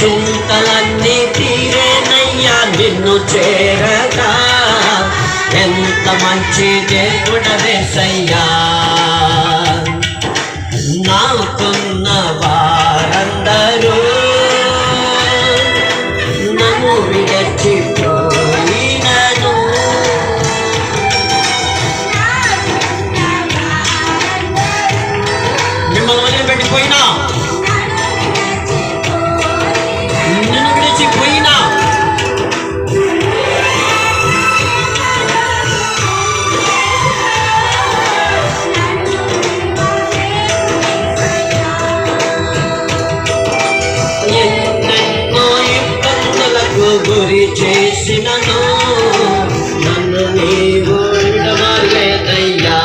చింతలన్నీ తీరేనయ్యా నిన్ను చేరగా. ఎంత మంచి దేవుడవేసయ్యా. నాకున్న వారందరూ నన్ను విడచిపోయినను, మిమ్మల్ని వదిలిపెట్టిపోయినా, నిన్ను విడిచిపోయినా, ఎన్నెన్నో ఇబ్బందులకు గురి చేసినను నన్ను నీవు విడవలేదయ్యా.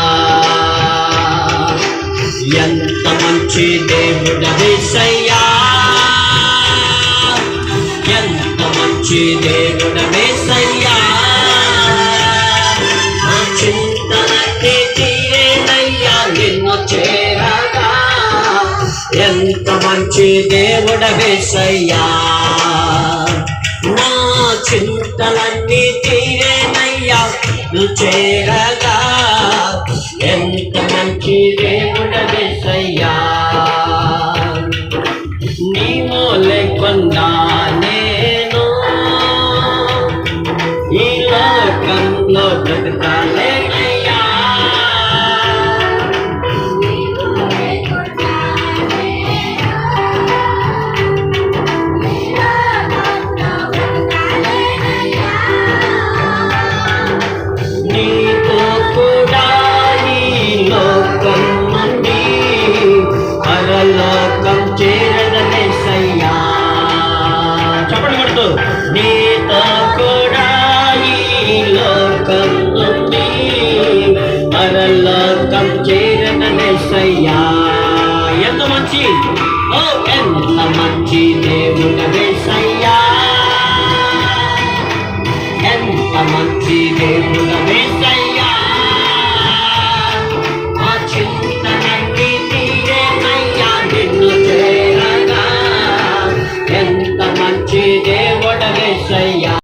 ఎంత మంచి దేవుడవేసయ్యా. ఎంత మంచి దేవుడవేసయ్యా. నా చింతలన్నీ తీరేనయ్యా నిన్ను చేరగా. ఎంత మంచి దేవుడవేసయ్యా. నా చింతలన్నీ తీరేనయ్యా నువ్వు చేరగా. ఎంత మంచి దేవుడవేసయ్యా. నీవు లేకుండా నేను ఈ లోకంలో బ్రతకాలేనయ్యా. నీతో కూడా ఈ లోకం నుండి పరలోకం చేరదవేసయ్యా. చెప్పండి కొడుతూ, నీతో కూడా ఈ లోకం నుండి పరలోకం చేరదవేసయ్యా. ఎంత మంచి, ఓ ఎంత మంచి దేవుడవేసయ్యా. ఎంత మంచి దేవుడవే